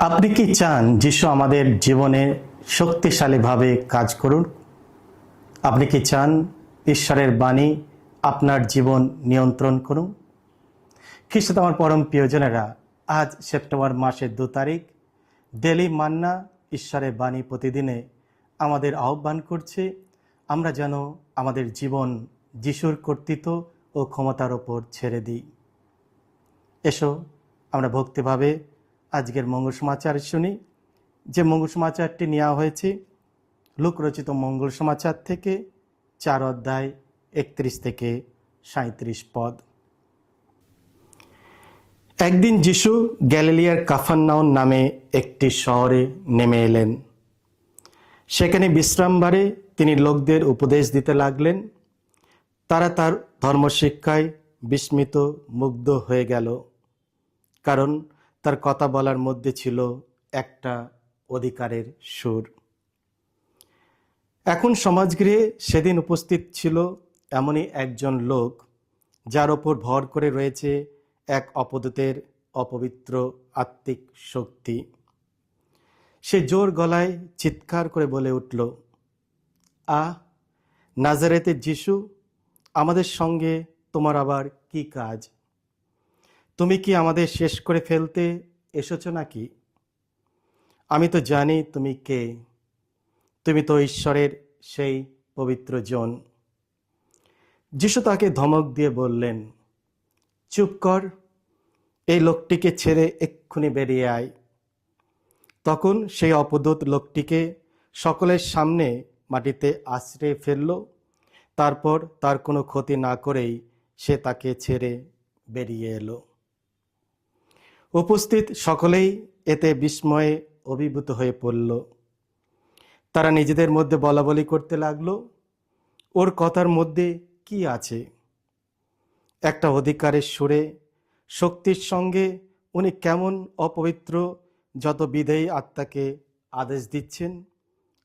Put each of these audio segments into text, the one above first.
আপনি কি চান যিশু আমাদের জীবনে শক্তিশালীভাবে কাজ করুন? আপনি কি চান ঈশ্বরের বাণী আপনার জীবন নিয়ন্ত্রণ করুন? খ্রিস্ট আমার পরম প্রিয়জনেরা, আজ সেপ্টেম্বর মাসের 2 তারিখ, ডেলি মান্না ঈশ্বরের বাণী প্রতিদিনে আমাদের আহ্বান করছে আমরা যেন আমাদের জীবন যিশুর কর্তৃত্ব ও ক্ষমতার ওপর ছেড়ে দিই। এসো আমরা ভক্তিভাবে আজকের মঙ্গল সমাচার শুনি। যে মঙ্গল সমাচারটি নেওয়া হয়েছে লূক রচিত মঙ্গল সমাচার থেকে 4 অধ্যায় 31 থেকে 37 পদ। একদিন যিশু গ্যালিলিয়ার কাফারনাউম নামে একটি শহরে নেমে এলেন। সেখানে বিশ্রামবারে তিনি লোকদের উপদেশ দিতে লাগলেন। তারা তার ধর্মশিক্ষায় বিস্মিত মুগ্ধ হয়ে গেল, কারণ তার কথা বলার মধ্যে ছিল একটা অধিকারের সুর। এখন সমাজগৃহে সেদিন উপস্থিত ছিল এমনই একজন লোক, যার ওপর ভর করে রয়েছে এক অপদূতের অপবিত্র আত্মিক শক্তি। সে জোর গলায় চিৎকার করে বলে উঠল, নাজারেতের যিশু, আমাদের সঙ্গে তোমার আবার কি কাজ? তুমি কি আমাদের শেষ করে ফেলতে এসেছো নাকি? আমি তো জানি তুমি কে। তুমি তো ঈশ্বরের সেই পবিত্র জন। যিশু তাকে ধমক দিয়ে বললেন, চুপ কর, এই লোকটিকে ছেড়ে এক্ষুনি বেরিয়ে আয়। তখন সেই অপদূত লোকটিকে সকলের সামনে মাটিতে আছড়ে ফেলল। তারপর তার কোনো ক্ষতি না করেই সে তাকে ছেড়ে বেরিয়ে এলো। উপস্থিত সকলেই এতে বিস্ময়ে অভিভূত হয়ে পড়ল। তারা নিজেদের মধ্যে বলাবলি করতে লাগলো, ওর কথার মধ্যে কি আছে? একটা অধিকারের সুরে, শক্তির সঙ্গে উনি কেমন অপবিত্র যত বিধেয়ী আত্মাকে আদেশ দিচ্ছেন,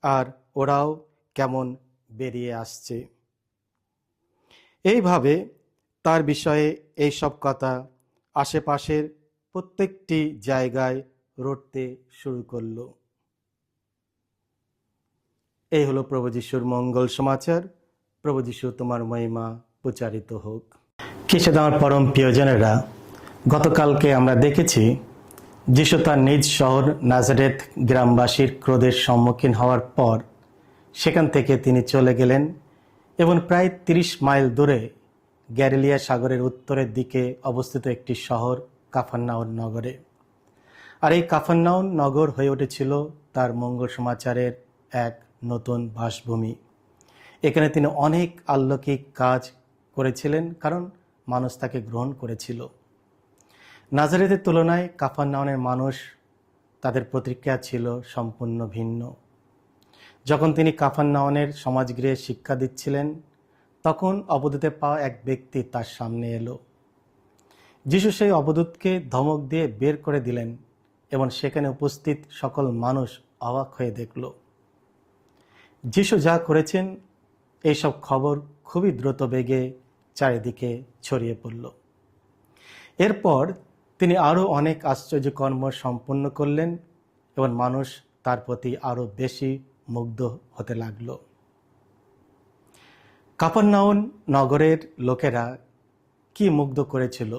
আর ওরাও কেমন বেরিয়ে আসছে। এইভাবে তার বিষয়ে এইসব কথা আশেপাশের প্রত্যেকটি জায়গায় রটতে শুরু করলো। এই হলো প্রভু যিশুর মঙ্গল সমাচার। প্রভু যিশু তোমার মহিমা প্রচারিত হোক। খ্রিস্ট আমার পরম প্রিয়জনেরা, গতকালকে আমরা দেখেছি যিশু তার নিজ শহর নাজারেথ গ্রামবাসীর ক্রোধের সম্মুখীন হওয়ার পর সেখান থেকে তিনি চলে গেলেন এবং প্রায় 30 মাইল দূরে গ্যালিলিয়া সাগরের উত্তরের দিকে অবস্থিত একটি শহর কাফারনাউম নগরে। আর এই কাফারনাউম নগর হয়ে উঠেছিল তার মঙ্গল সমাচারের এক নতুন বাসভূমি। এখানে তিনি অনেক অলৌকিক কাজ করেছিলেন, কারণ মানুষ তাকে গ্রহণ করেছিল। নাজারেতের তুলনায় কাফারনাউমের মানুষ, তাদের প্রতিক্রিয়া ছিল সম্পূর্ণ ভিন্ন। যখন তিনি কাফারনাউমের সমাজগৃহে শিক্ষা দিচ্ছিলেন, তখন অবদূতে পাওয়া এক ব্যক্তি তার সামনে এলো। যিশু সেই অবদূতকে ধমক দিয়ে বের করে দিলেন এবং সেখানে উপস্থিত সকল মানুষ অবাক হয়ে দেখল। যিশু যা করেছেন এইসব খবর খুবই দ্রুত বেগে চারিদিকে ছড়িয়ে পড়ল। এরপর তিনি আরও অনেক আশ্চর্যকর্ম সম্পন্ন করলেন এবং মানুষ তার প্রতি আরও বেশি মুগ্ধ হতে লাগল। কাফারনাউম নগরের লোকেরা কি মুগ্ধ করেছিল?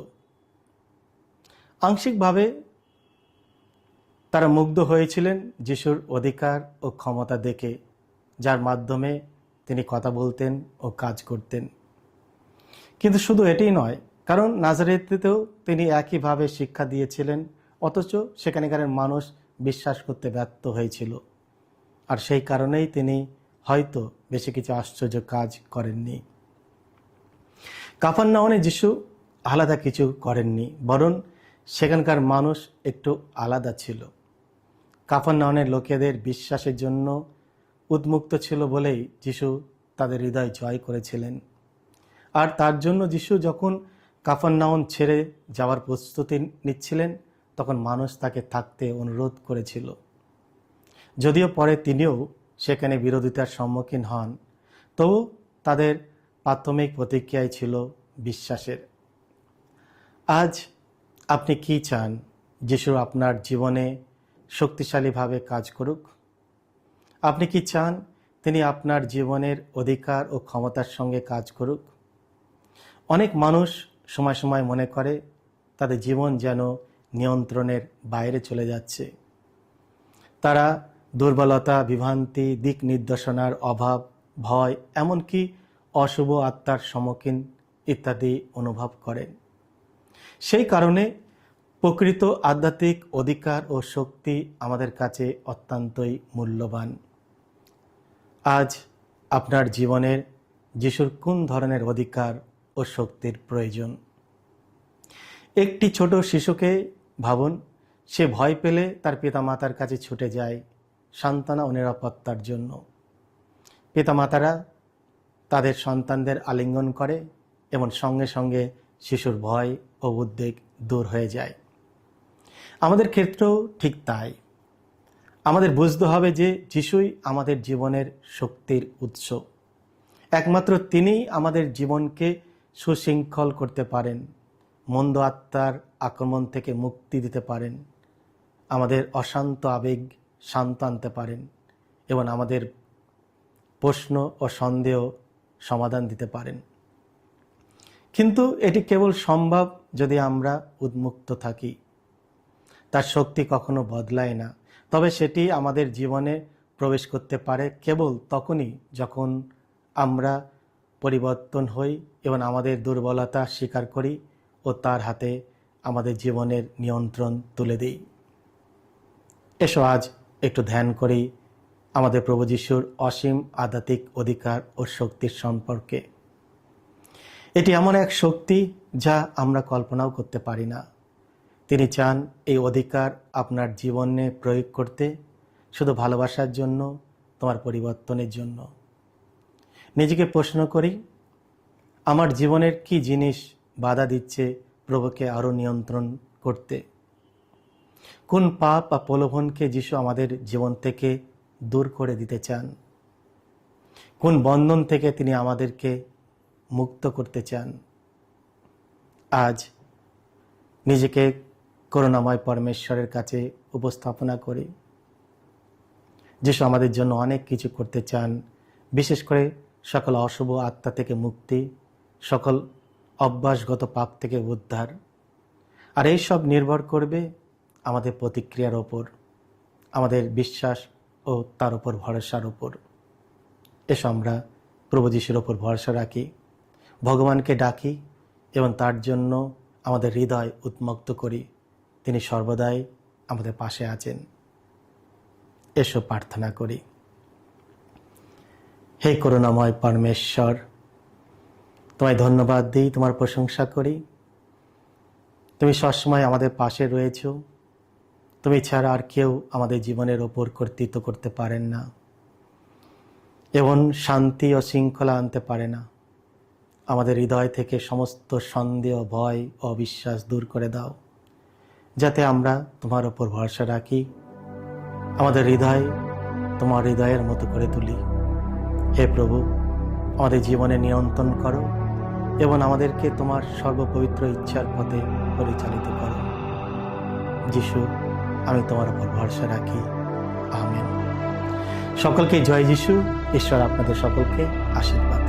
আংশিকভাবে তারা মুগ্ধ হয়েছিলেন যিশুর অধিকার ও ক্ষমতা দেখে, যার মাধ্যমে তিনি কথা বলতেন ও কাজ করতেন। কিন্তু শুধু এটাই নয়, কারণ নাজারেতেও তিনি একইভাবে শিক্ষা দিয়েছিলেন, অথচ সেখানকার মানুষ বিশ্বাস করতে ব্যর্থ হয়েছিল। আর সেই কারণেই তিনি হয়তো বেশি কিছু আশ্চর্য কাজ করেননি। কাফারনাউমে যিশু আলাদা কিছু করেননি, বরং সেখানকার মানুষ একটু আলাদা ছিল। কাফারনাউমের লোকেদের বিশ্বাসের জন্য উন্মুক্ত ছিল বলেই যিশু তাদের হৃদয় জয় করেছিলেন। আর তার জন্য যিশু যখন কাফারনাউম ছেড়ে যাওয়ার প্রস্তুতি নিচ্ছিলেন, তখন মানুষ তাকে থাকতে অনুরোধ করেছিল। যদিও পরে তিনিও সেখানে বিরোধিতার সম্মুখীন হন, তবু তাদের প্রাথমিক প্রতিক্রিয়াই ছিল বিশ্বাসের। আজ আপনি কি চান যিশু আপনার জীবনে শক্তিশালীভাবে কাজ করুক? আপনি কি চান তিনি আপনার জীবনের অধিকার ও ক্ষমতার সঙ্গে কাজ করুক? অনেক মানুষ সময় সময় মনে করে তাদের জীবন যেন নিয়ন্ত্রণের বাইরে চলে যাচ্ছে। তারা দুর্বলতা, বিভ্রান্তি, দিক নির্দেশনার অভাব, ভয়, এমনকি অশুভ আত্মার সম্মুখীন ইত্যাদি অনুভব করেন। সেই কারণে প্রকৃত আধ্যাত্মিক অধিকার ও শক্তি আমাদের কাছে অত্যন্তই মূল্যবান। আজ আপনার জীবনের যিশুর কোন ধরনের অধিকার ও শক্তির প্রয়োজন? একটি ছোট শিশুকে ভাবুন, সে ভয় পেলে তার পিতামাতার কাছে ছুটে যায় সান্ত্বনা ও নিরাপত্তার জন্য। পিতামাতারা তাদের সন্তানদের আলিঙ্গন করে এবং সঙ্গে সঙ্গে শিশুর ভয় ও উদ্বেগ দূর হয়ে যায়। আমাদের ক্ষেত্রেও ঠিক তাই। আমাদের বুঝতে হবে যে যিশুই আমাদের জীবনের শক্তির উৎস। একমাত্র তিনিই আমাদের জীবনকে সুশৃঙ্খল করতে পারেন, মন্দ আত্মার আক্রমণ থেকে মুক্তি দিতে পারেন, আমাদের অশান্ত আবেগ শান্ত আনতে পারেন এবং আমাদের প্রশ্ন ও সন্দেহ সমাধান দিতে পারেন। কিন্তু এটি কেবল সম্ভব যদি আমরা উন্মুক্ত থাকি। তার শক্তি কখনো বদলায় না, তবে সেটি আমাদের জীবনে প্রবেশ করতে পারে কেবল তখনই যখন আমরা পরিবর্তন হই এবং আমাদের দুর্বলতা স্বীকার করি ও তার হাতে আমাদের জীবনের নিয়ন্ত্রণ তুলে দিই। এসো আজ একটু ধ্যান করি আমাদের প্রভু যিশুর অসীম আধ্যাত্মিক অধিকার ও শক্তির সম্পর্কে। এটি এমন এক শক্তি যা আমরা কল্পনাও করতে পারি না। তিনি চান এই অধিকার আপনার জীবনে প্রয়োগ করতে, শুধু ভালোবাসার জন্য, তোমার পরিবর্তনের জন্য। নিজেকে প্রশ্ন করি, আমার জীবনের কি জিনিস বাধা দিচ্ছে প্রভুকে আরও নিয়ন্ত্রণ করতে? কোন পাপ বা প্রলোভনকে যিশু আমাদের জীবন থেকে দূর করে দিতে চান? কোন বন্ধন থেকে তিনি আমাদেরকে মুক্ত করতে চান? আজ নিজেকে করুণাময় পরমেশ্বরের কাছে উপস্থাপনা করি। যিশু আমাদের জন্য অনেক কিছু করতে চান, বিশেষ করে সকল অশুভ আত্মা থেকে মুক্তি, সকল অভ্যাসগত পাপ থেকে উদ্ধার। আর এই সব নির্ভর করবে আমাদের প্রতিক্রিয়ার ওপর, আমাদের বিশ্বাস ও তার উপর ভরসার উপর। এসো আমরা প্রভু যিশুর ওপর ভরসা রাখি, ভগবানকে ডাকি এবং তার জন্য আমাদের হৃদয় উন্মুক্ত করি। তিনি সর্বদাই আমাদের পাশে আছেন। এসো প্রার্থনা করি। হে করুণাময় পরমেশ্বর, তোমায় ধন্যবাদ দিই, তোমার প্রশংসা করি। তুমি সবসময় আমাদের পাশে রয়েছো। তুমি ছাড়া আর কেউ আমাদের জীবনের ওপর কর্তৃত্ব করতে পারেন না এবং শান্তি ও শৃঙ্খলা আনতে পারে না। আমাদের হৃদয় থেকে সমস্ত সন্দেহ, ভয় ও অবিশ্বাস দূর করে দাও, যাতে আমরা তোমার ওপর ভরসা রাখি, আমাদের হৃদয় তোমার হৃদয়ের মতো করে তুলি। হে প্রভু, আমাদের জীবনে নিয়ন্ত্রণ করো এবং আমাদেরকে তোমার সর্বপবিত্র ইচ্ছার পথে পরিচালিত করো। যিশু, আমি তোমার উপর ভরসা রাখি। আমেন। সকলকে জয় যিশু। ঈশ্বর আপনাদের সকলকে আশীর্বাদ।